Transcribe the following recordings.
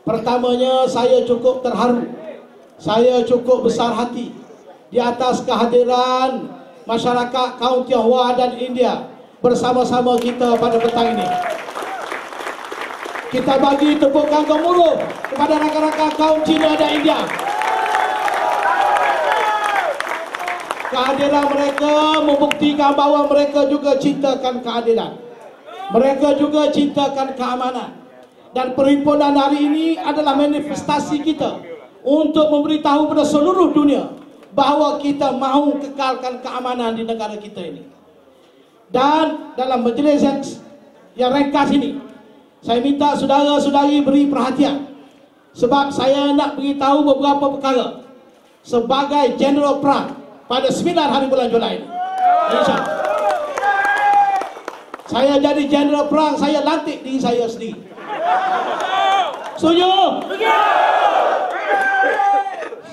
Pertamanya, saya cukup terharu, saya cukup besar hati di atas kehadiran masyarakat kaum Tionghoa dan India bersama-sama kita pada petang ini. Kita bagi tepukan gemuruh kepada rakan-rakan kaum Cina dan India. Kehadiran mereka membuktikan bahawa mereka juga cintakan keadilan. Mereka juga cintakan keamanan. Dan perhimpunan hari ini adalah manifestasi kita untuk memberitahu kepada seluruh dunia bahawa kita mahu kekalkan keamanan di negara kita ini. Dan dalam majlis yang ringkas ini, saya minta saudara-saudari beri perhatian, sebab saya nak beritahu beberapa perkara sebagai General Perang pada 9 hari bulan Julai ini. InsyaAllah. Saya jadi General Perang, saya lantik diri saya sendiri. Setuju?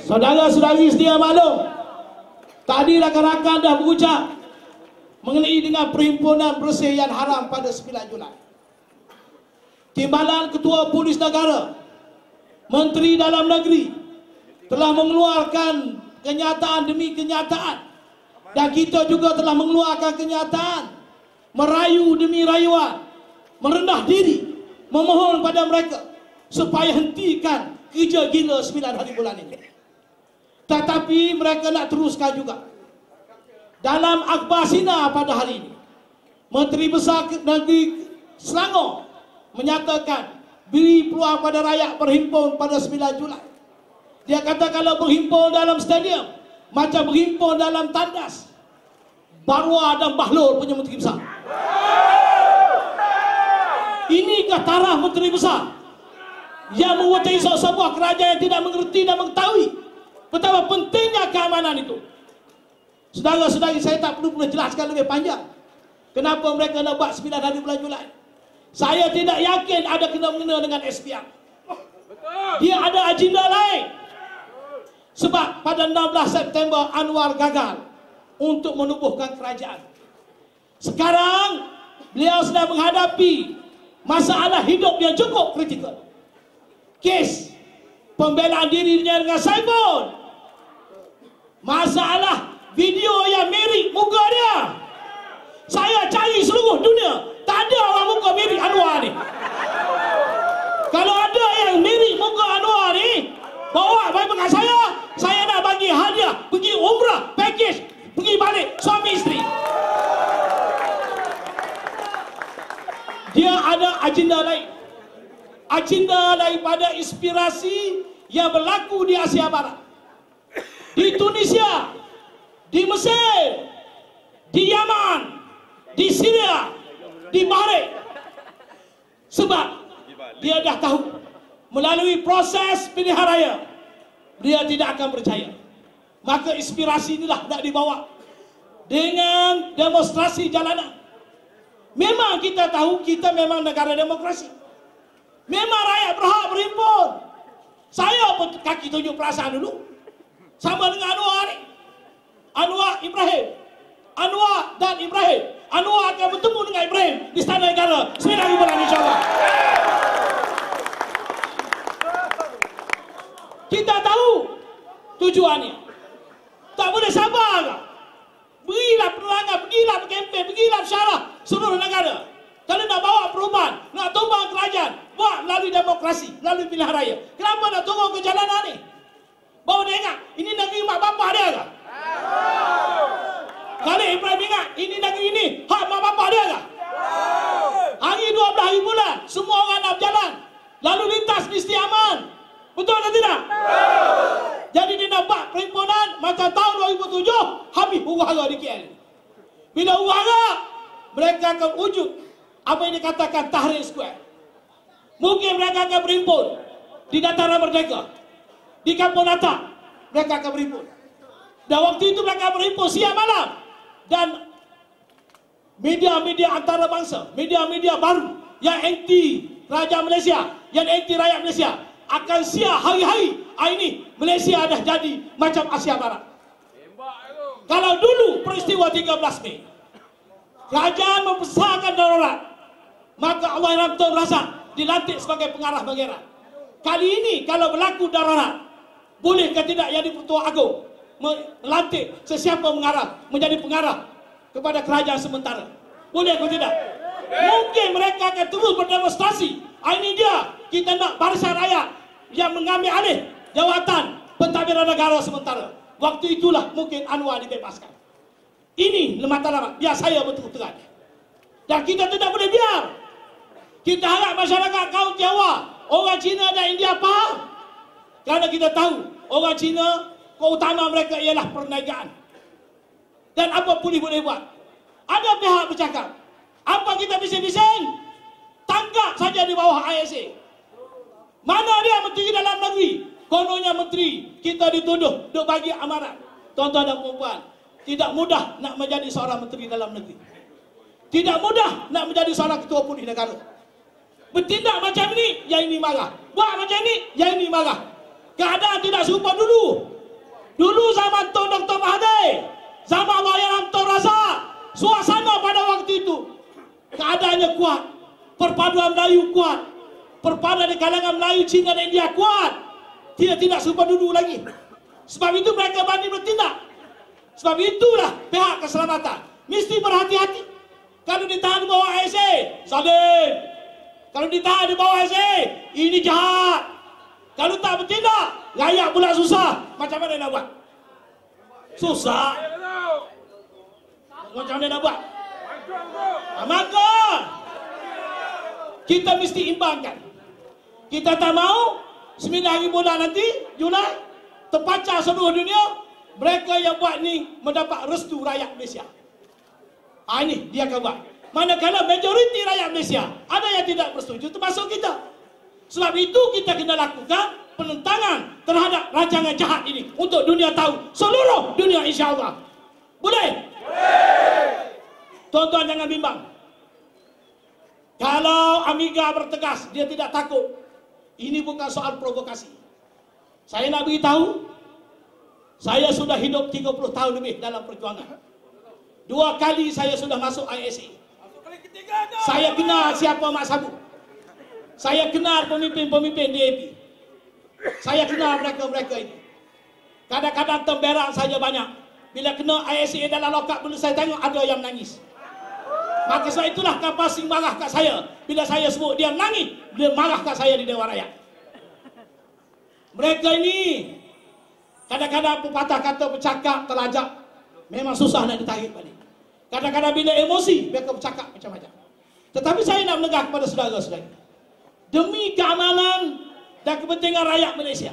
Saudara-saudari sedia maklum, tadi rakan-rakan dah berucap mengenai dengan perhimpunan bersih yang haram pada 9 Julai. Timbalan Ketua Polis Negara, Menteri Dalam Negeri telah mengeluarkan kenyataan demi kenyataan, dan kita juga telah mengeluarkan kenyataan merayu demi rayuan, merendah diri, memohon pada mereka supaya hentikan kerja gila 9 hari bulan ini. Tetapi mereka nak teruskan juga. Dalam akhbar Sina pada hari ini, Menteri Besar Negeri Selangor menyatakan beri peluang pada rakyat berhimpun pada 9 Julai. Dia kata kalau berhimpun dalam stadium macam berhimpun dalam tandas. Barwa dan Bahlul punya Menteri Besar. Inikah taraf Menteri Besar yang menguasai sebuah kerajaan yang tidak mengerti dan mengetahui betapa pentingnya keamanan itu? Saudara-saudari, saya tak perlu jelaskan lebih panjang kenapa mereka nak buat 9 hari bulan Julai. Saya tidak yakin ada kena-mengena dengan SPR. Dia ada agenda lain. Sebab pada 16 September Anwar gagal untuk menubuhkan kerajaan. Sekarang beliau sedang menghadapi masalah hidup yang cukup kritikal. Kes pembelaan dirinya dengan Saiful, masalah video yang mirip muka dia. Saya cari seluruh dunia, tak ada orang muka mirip Anwar ni. Kalau ada yang mirip muka Anwar ni, bawa bagi dengan saya nak bagi hadiah, pergi umrah, package, pergi balik, suami isteri. Dia ada agenda lain. Agenda daripada inspirasi yang berlaku di Asia Barat, di Tunisia, di Mesir, di Yaman, di Syria, di Bahrain. Sebab dia dah tahu melalui proses pilihan raya dia tidak akan berjaya. Maka inspirasi inilah nak dibawa dengan demonstrasi jalanan. Memang kita tahu kita memang negara demokrasi. Memang rakyat berhak berhimpun. Saya pun kaki tunjuk perasaan dulu. Sama dengan Anwar ni. Anwar Ibrahim. Anwar dan Ibrahim. Anwar akan bertemu dengan Ibrahim di Istana Negara 9 bulan insyaAllah. Kita tahu tujuannya. Tak boleh sabar ke? Berilah penerangan, pergilah berkempen, pergilah bersyarah seluruh negara. Kalau nak bawa perubahan, nak tumbang kerajaan, buat melalui demokrasi, melalui pilihan raya. Kenapa nak turun ke jalanan ni? Bawa dia ingat, ini negeri mak bapak dia ke? Khalid Ibrahim ingat, ini negeri ini hak mak bapak dia ke? Hari 12 hari bulan, semua orang nak berjalan. Lalu lintas mesti aman. Betul atau tidak? Jadi dia nak buat perhimpunan macam tahun 2007, habis huru-hara di KL. Bila huru-hara, mereka akan wujud apa yang dikatakan Tahrir Square. Mungkin mereka akan berhimpun di Dataran Merdeka, di Kampung Natak mereka akan berhimpun. Dan waktu itu mereka berhimpun siang malam. Dan media-media antarabangsa, media-media baru yang anti Kerajaan Malaysia, yang anti rakyat Malaysia akan siar hari-hari. Ini Malaysia dah jadi macam Asia Barat. Kalau dulu peristiwa 13 Mei kerajaan membesarkan darurat, maka Allah Ramto Razak dilantik sebagai pengarah bendera. Kali ini kalau berlaku darurat, boleh ke tidak Yang di-Pertua Agong melantik sesiapa menjadi pengarah kepada kerajaan sementara? Boleh ke tidak? Mungkin mereka akan terus berdemonstrasi. Ini dia, kita nak barisan rakyat yang mengambil alih jawatan pentadbiran negara sementara. Waktu itulah mungkin Anwar dibebaskan. Ini matlamat, biar saya betul terang. Dan kita tidak boleh biar. Kita harap masyarakat kaum Tionghoa, orang Cina dan India faham. Kerana kita tahu orang Cina, keutamaan mereka ialah perniagaan. Dan apa pun boleh buat. Ada pihak bercakap, apa kita bising-bising? Tangkap saja di bawah ISA. Mana dia menteri dalam negeri? Kononnya menteri, kita dituduh duk bagi amaran. Tuan-tuan dan puan-puan, tidak mudah nak menjadi seorang menteri dalam negeri. Tidak mudah nak menjadi seorang ketua polis negara. Bertindak macam ini, yang ini marah. Buat macam ini, yang ini marah. Keadaan tidak serupa dulu. Dulu zaman Tun Dr. Mahathir, zaman Wayan Tun Razak, suasana pada waktu itu keadaannya kuat, perpaduan Melayu kuat, perpaduan di kalangan Melayu, Cina dan India kuat. Dia tidak serupa dulu lagi. Sebab itu mereka berani bertindak. Sebab itulah pihak keselamatan mesti berhati-hati. Kalau ditahan di bawah ISA, salim. Kalau ditahan di bawah ISA, ini jahat. Kalau tak bertindak, rakyat pula susah. Macam mana nak buat? Susah. Macam mana nak buat? Maka kita mesti imbangkan. Kita tak mau 9 hari bulan nanti, Julai, terpancar seluruh dunia, mereka yang buat ni mendapat restu rakyat Malaysia. Ini dia akan buat. Manakala majoriti rakyat Malaysia ada yang tidak bersetuju, termasuk kita. Sebab itu kita kena lakukan penentangan terhadap rancangan jahat ini untuk dunia tahu, seluruh dunia, insya-Allah. Boleh? Tuan-tuan jangan bimbang. Kalau Amiga bertegas, dia tidak takut. Ini bukan soal provokasi. Saya nak beritahu, saya sudah hidup 30 tahun lebih dalam perjuangan. 2 kali saya sudah masuk ISA. Saya kenal siapa Mak Sabu. Saya kenal pemimpin-pemimpin DAP. Saya kenal mereka-mereka ini. Kadang-kadang temberak saja banyak. Bila kena ISA dalam lokap, bila saya tengok ada yang menangis. Maka sebab itulah kapal Sing marah kat saya. Bila saya sebut dia nangis, dia marah kat saya di Dewan Rakyat. Mereka ini kadang-kadang pepatah kata bercakap terlajak, memang susah nak ditarik balik. Kadang-kadang bila emosi, mereka bercakap macam-macam. Tetapi saya nak menegas kepada saudara-saudara, demi keamanan dan kepentingan rakyat Malaysia,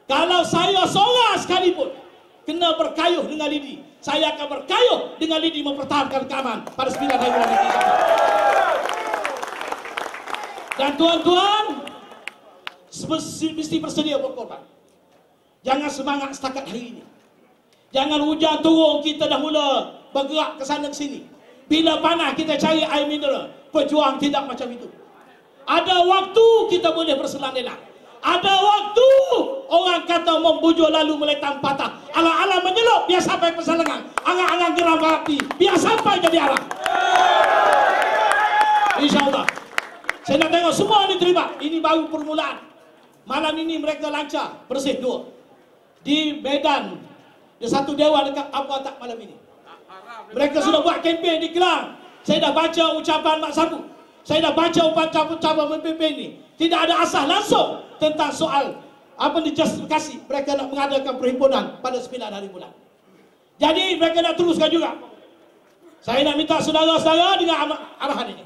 kalau saya seorang sekalipun kena berkayuh dengan lidi, saya akan berkayuh dengan lidi mempertahankan keamanan pada 9 hari bulan ini. Dan tuan-tuan mesti bersedia berkorban. Jangan semangat setakat hari ini. Jangan hujan turun kita dah mula bergerak ke sana ke sini. Bila panas kita cari air mineral. Pejuang tidak macam itu. Ada waktu kita boleh berselang lelang. Ada waktu orang kata membujur lalu meletang patah. Alang-alang menyelup biar sampai perselengan. Angang-angang geram api biar sampai jadi arah. InsyaAllah. Saya nak tengok semua diterima. Ini baru permulaan. Malam ini mereka lancar bersih 2 di Medan. Di satu dewan dekat apa tak malam ini. Mereka sudah buat kempen di Kelang. Saya dah baca ucapan Mak Sabu. Saya dah baca ucapan pemimpin ini. Tidak ada asas langsung tentang soal apa dijustifikasi mereka nak mengadakan perhimpunan pada 9 hari bulan. Jadi mereka nak teruskan juga. Saya nak minta saudara-saudara dengan arahan ini.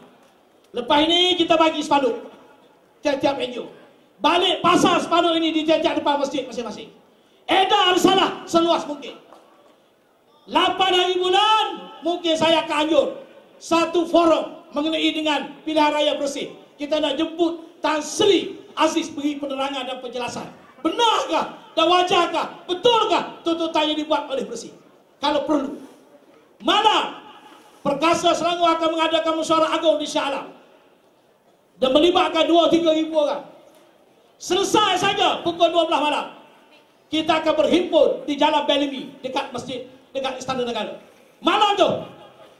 Lepas ini kita bagi spanduk tiap-tiap NGO. Balik pasang spanduk ini di tiap-tiap depan masjid masing-masing. Edar risalah seluas mungkin. 8 hari bulan mungkin saya akan anjur satu forum mengenai dengan pilihan raya bersih. Kita nak jemput Tan Sri Aziz beri penerangan dan penjelasan. Benarkah dan wajarkah, betulkah tuntutan yang dibuat oleh bersih? Kalau perlu. Mana Perkasa Selangor akan mengadakan mesyuarat agung di Shah Alam dan melibatkan 2-3 ribu orang. Selesai saja pukul 12 malam. Kita akan berhimpun di Jalan Bellamy dekat masjid, dekat Istana Negara. Malam tu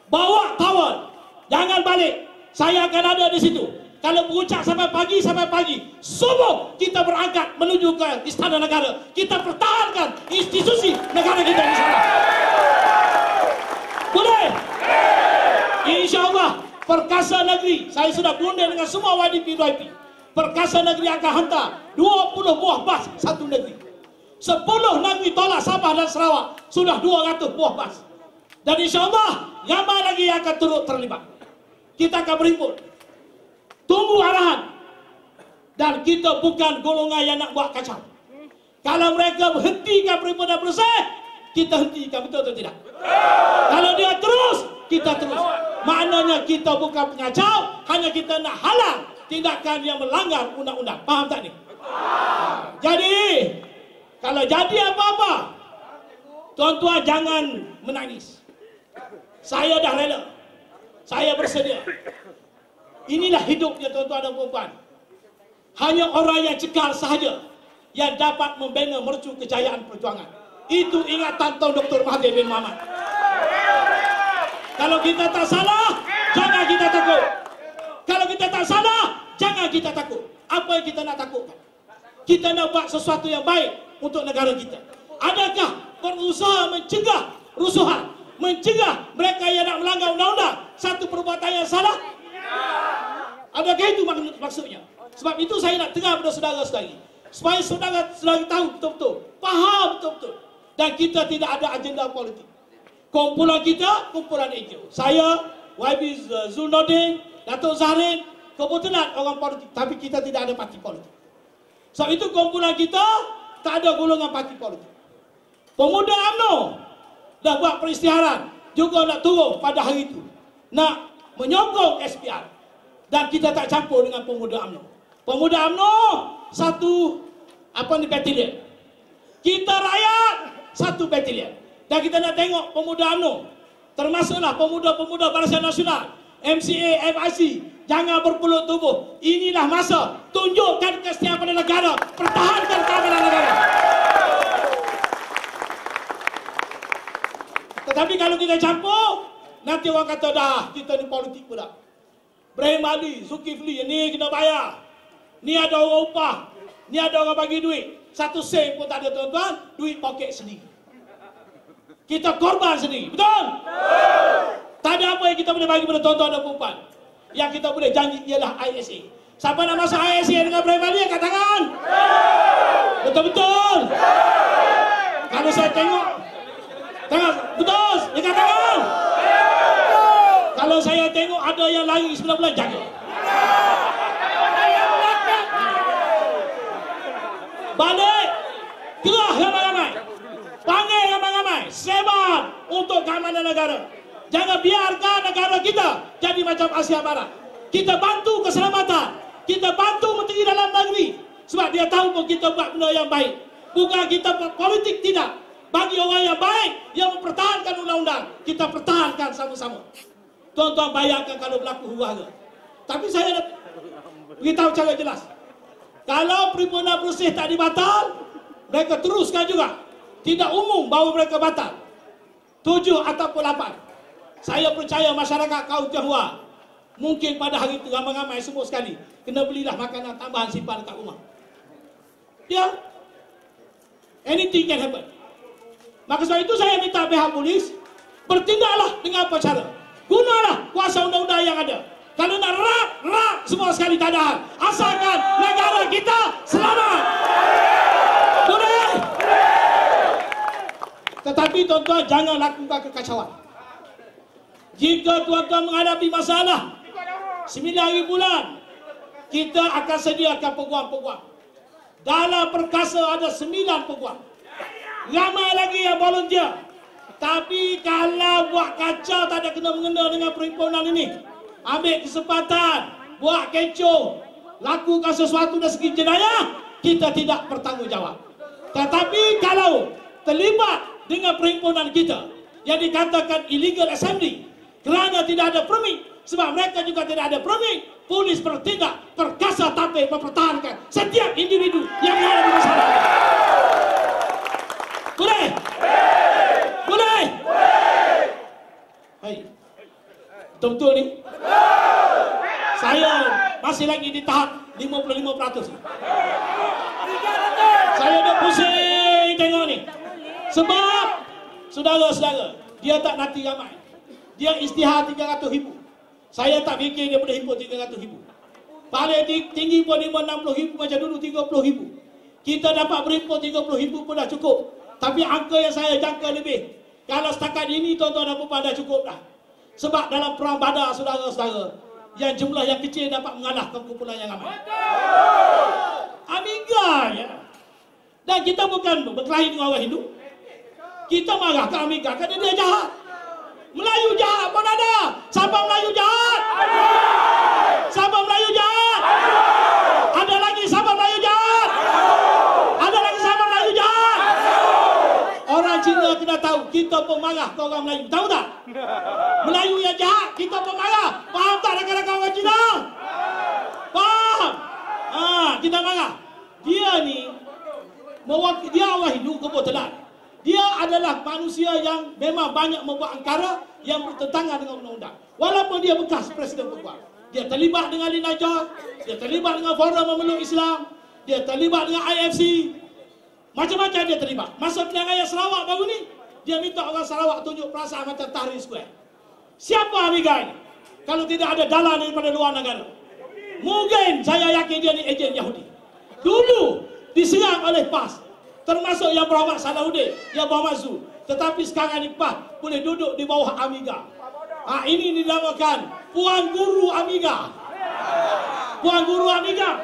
bawa tawar, jangan balik. Saya akan ada di situ. Kalau berucap sampai pagi, subuh kita berangkat menuju ke Istana Negara. Kita pertahankan institusi negara kita di sana. Boleh? InsyaAllah Perkasa Negeri, saya sudah berunding dengan semua YDP. Perkasa Negeri akan hantar 20 buah bas satu negeri. 10 negeri tolak Sabah dan Sarawak, sudah 200 buah bas. Dan insyaAllah ramai lagi yang akan turut terlibat. Kita akan berhimpun. Tunggu arahan. Dan kita bukan golongan yang nak buat kacau. Kalau mereka berhentikan perhimpunan bersih, kita hentikan, betul atau tidak? Kalau dia terus, kita terus. Maknanya kita bukan pengacau, hanya kita nak halang tindakan yang melanggar undang-undang. Faham tak ni? Jadi, kalau jadi apa-apa, tuan-tuan jangan menangis. Saya dah rela. Saya bersedia. Inilah hidupnya tuan-tuan dan puan-puan. Hanya orang yang cekal sahaja yang dapat membina mercu kejayaan perjuangan. Itu ingatan Tuan Dr. Mahathir bin Mohamad. Kalau kita tak salah, jangan kita takut. Kalau kita tak salah, jangan kita takut. Apa yang kita nak takutkan? Kita nak buat sesuatu yang baik untuk negara kita. Adakah berusaha mencegah rusuhan, mencegah mereka yang nak melanggar undang-undang satu perbuatan yang salah? Adakah itu maksudnya? Sebab itu saya nak tegar kepada saudara-saudari, supaya saudara-saudari tahu betul-betul, faham betul-betul. Dan kita tidak ada agenda politik. Kumpulan kita, kumpulan hijau. Saya, YB Zulnordin, Datuk Zahrin, kebetulan orang politik, tapi kita tidak ada parti politik. Sebab itu kumpulan kita tak ada golongan parti politik. Pemuda UMNO dah buat peristiharan, juga nak turun pada hari itu, nak menyokong SPR. Dan kita tak campur dengan pemuda UMNO. Pemuda UMNO satu batalion. Kita rakyat satu batalion. Dan kita nak tengok pemuda UMNO, termasuklah pemuda-pemuda Barisan Nasional, MCA, FIC, jangan berpeluh tubuh. Inilah masa tunjukkan kesetiaan pada negara, pertahankan keamanan negara. Tetapi kalau kita campur, nanti orang kata dah kita ni politik pula. Ibrahim Ali, Zulkifli, ni kena bayar. Ni ada orang upah, ni ada orang bagi duit. 1 sen pun tak ada tuan-tuan, duit poket sendiri. Kita korban sendiri, betul? Tak ada apa yang kita boleh bagi pada tuan-tuan dan perempuan. Yang kita boleh janji ialah ISA. Siapa nak masuk ISA dengan Ibrahim Ali, angkat tangan. Betul-betul. Kalau saya tengok, betul, angkat tangan. Kalau saya tengok ada yang lari sebelah bulan, jaga. Balik, gerah ramai-ramai. Panggil ramai-ramai, sebar untuk keamanan negara. Jangan biarkan negara kita jadi macam Asia Barat. Kita bantu keselamatan, kita bantu Menteri Dalam Negeri, sebab dia tahu pun kita buat benda yang baik. Bukan kita buat politik, tidak. Bagi orang yang baik, yang mempertahankan undang-undang, kita pertahankan sama-sama. Tuan-tuan bayangkan kalau berlaku huru-hara. Tapi saya nak beritahu cara jelas. Kalau perhimpunan bersih tak dibatal, mereka teruskan juga. Tidak umum bahawa mereka batal. 7 ataupun 8. Saya percaya masyarakat kaum Tionghoa mungkin pada hari itu ramai-ramai semua sekali kena belilah makanan tambahan simpan dekat rumah. Ya, anything can happen. Maka sebab itu saya minta pihak polis bertindaklah dengan apa cara. Gunalah kuasa undang-undang yang ada. Kalau nak rak semua sekali tak ada hal. Asalkan negara kita selamat. Boleh? Tetapi tuan-tuan jangan lakukan kekacauan. Jika tuan-tuan menghadapi masalah 9 hari bulan, kita akan sediakan peguam-peguam. Dalam Perkasa ada 9 peguam. Ramai lagi yang volunteer. Tapi kalau buat kacau tak ada kena-mengena dengan perhimpunan ini, ambil kesempatan, buat kecoh, lakukan sesuatu dari segi jenayah, kita tidak bertanggungjawab. Tetapi kalau terlibat dengan perhimpunan kita yang dikatakan illegal assembly kerana tidak ada permit, sebab mereka juga tidak ada permit, polis bertindak, Perkasa Tampil mempertahankan setiap individu yang ada di masyarakat. Boleh? Boleh? Hai. Betul-betul ni? Saya masih lagi di tahap 55%. Saya dah pusing tengok ni. Sebab saudara-saudara, dia tak nanti ramai. Dia isytihar 300,000. Saya tak fikir dia boleh himpun 300,000. Paling tinggi pun 60,000 macam dulu 30,000. Kita dapat berhimpun 30,000 pun dah cukup. Tapi angka yang saya jangka lebih. Kalau setakat ini tuan-tuan dan puan dah cukup dah. Sebab dalam perang Badar saudara-saudara, yang jumlah yang kecil dapat mengalahkan kumpulan yang ramai. Amiga ya. Dan kita bukan berkelahi dengan orang Hindu. Kita marah ke Amiga kerana dia jahat. Melayu jahat pun ada. Sabah Melayu jahat. Sabah Melayu jahat. Ada lagi Sabah Melayu jahat. Ada lagi Sabah Melayu jahat. Orang Cina kena tahu kita pun marah ke orang Melayu. Tahu tak? Melayu yang jahat kita pun marah. Faham tak rakan-rakan orang Cina? Faham? Kita marah. Dia ni dia orang Hindu kebetulan. Dia adalah manusia yang memang banyak membuat angkara yang bertentangan dengan undang-undang. Walaupun dia bekas Presiden Perempuan. Dia terlibat dengan Lina George, dia terlibat dengan Forum Memeluk Islam, dia terlibat dengan IFC. Macam-macam dia terlibat. Masa pilihan raya Sarawak baru ni, dia minta orang Sarawak tunjuk perasaan macam Tahrir Square. Siapa Amiga ini? Kalau tidak ada dalang daripada luar negara. Mungkin saya yakin dia ni ejen Yahudi. Dulu diserang oleh PAS. Termasuk yang berhormat Salahuddin, yang berhormat Zul. Tetapi sekarang ni PAS boleh duduk di bawah Amiga. Ini dinamakan Puan Guru Amiga. Puan Guru Amiga.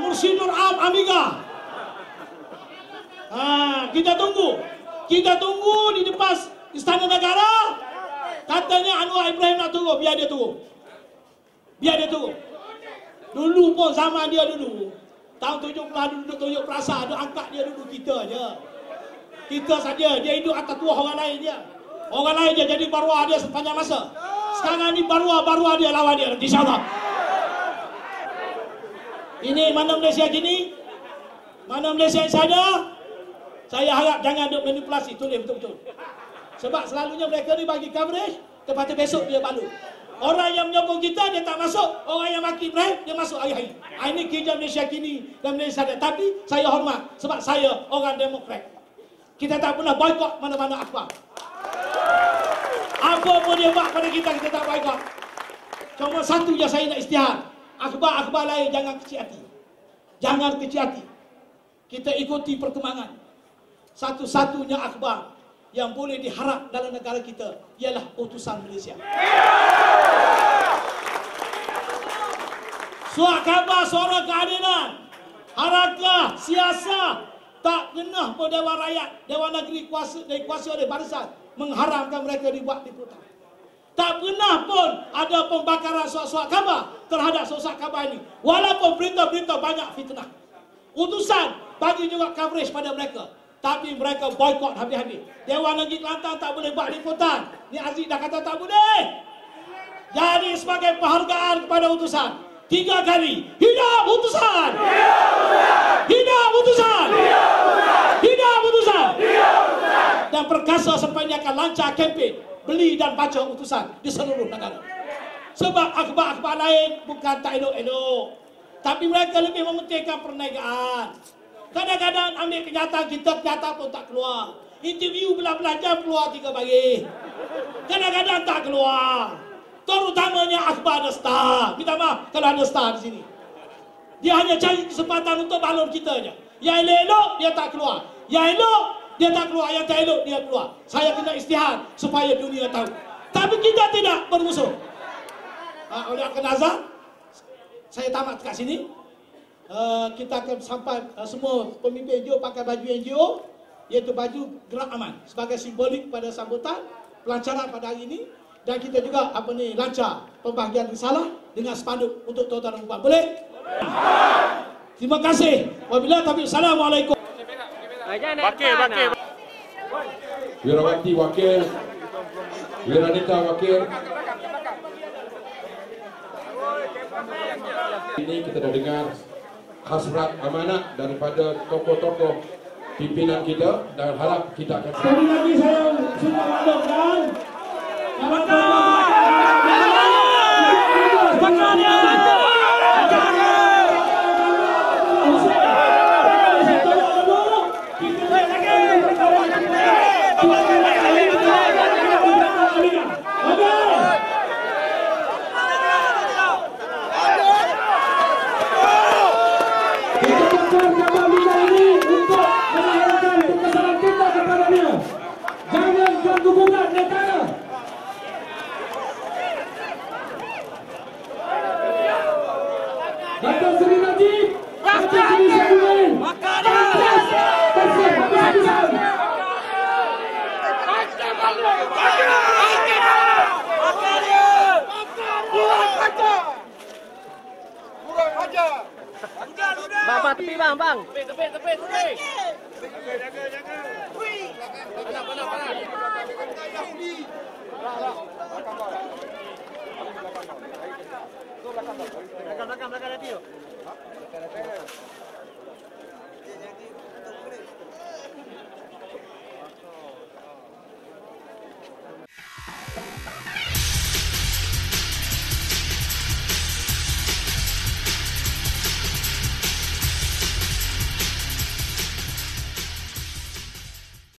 Mursyidul Am Amiga. Kita tunggu. Kita tunggu di depan Istana Negara. Katanya Anwar Ibrahim nak turun. Biar dia turun. Biar dia turun. Dulu pun zaman dia dulu. Tahun 70 duduk tunjuk perasaan, duduk angkat dia dulu kita je. Kita saja, dia hidup atas tuah orang lain je. Orang lain je jadi baruah dia sepanjang masa. Sekarang ni baruah dia lawan dia, insyaAllah. Ini mana Malaysia gini? Mana Malaysia yang sadar? Saya harap jangan duk manipulasi, tulis betul-betul. Sebab selalunya mereka ni bagi coverage, lepas tu besok dia balut. Orang yang menyokong kita, dia tak masuk. Orang yang maki Ibrahim, dia masuk hari-hari. Ini kerja Malaysia kini dan Malaysia ada. Tapi saya hormat sebab saya orang Demokrat. Kita tak pernah boykot mana-mana akhbar. Apa pun dia buat pada kita, kita tak boykot. Cuma satu je saya nak isytihar. Akhbar-akhbar lain jangan kecil hati. Jangan kecil hati. Kita ikuti perkembangan. Satu-satunya akhbar yang boleh diharap dalam negara kita ialah utusan Malaysia. Surat khabar suara keadilan, harakah siasat tak pernah pun Dewan Rakyat, Dewan Negeri dikuasai oleh barisan mengharamkan mereka dibuat diputar. Tak pernah pun ada pembakaran surat khabar terhadap surat khabar ini. Walaupun berita-berita banyak fitnah. Utusan bagi juga coverage pada mereka. Tapi mereka boykot habis-habis. Dewan Negeri Kelantan tak boleh buat liputan. Ni Aziz dah kata tak boleh. Jadi sebagai penghargaan kepada utusan, 3 kali. Hidup utusan! Hidup utusan! Hidup utusan! Dan perkasa sepanjang akan lancar kempen beli dan baca utusan di seluruh negara. Sebab akhbar-akhbar lain bukan tak elok-elok. Tapi mereka lebih mementingkan perniagaan. Kadang-kadang ambil kenyataan kita, kenyataan pun tak keluar. Interview belah-belah jam keluar 3 baris. Kadang-kadang tak keluar. Terutamanya akhbar The Star. Minta maaf kalau ada Star di sini. Dia hanya cari kesempatan untuk balon kita je. Yang elok dia tak keluar. Yang elok dia tak keluar. Yang tak elok dia keluar. Saya kena isytihar supaya dunia tahu. Tapi kita tidak bermusuh. Oleh kerana azan, saya tamat kat sini. Kita akan sampai semua pemimpin NGO pakai baju NGO, iaitu baju Gerak Aman sebagai simbolik pada sambutan pelancaran pada hari ini. Dan kita juga lancar pembahagian risalah dengan spanduk untuk tuan-tuan dan puan. Boleh? Terima kasih. Wabillahi taufiq. Assalamualaikum. Wakil. Wirawati wakil. Wiranita wakil. Ini kita dah dengar hasrat amanat daripada tokoh-tokoh pimpinan kita dan harap kita akan sekali lagi saya sudah maklumkan Bakar! tepi bang, bang. Tepi. Belakang nanti.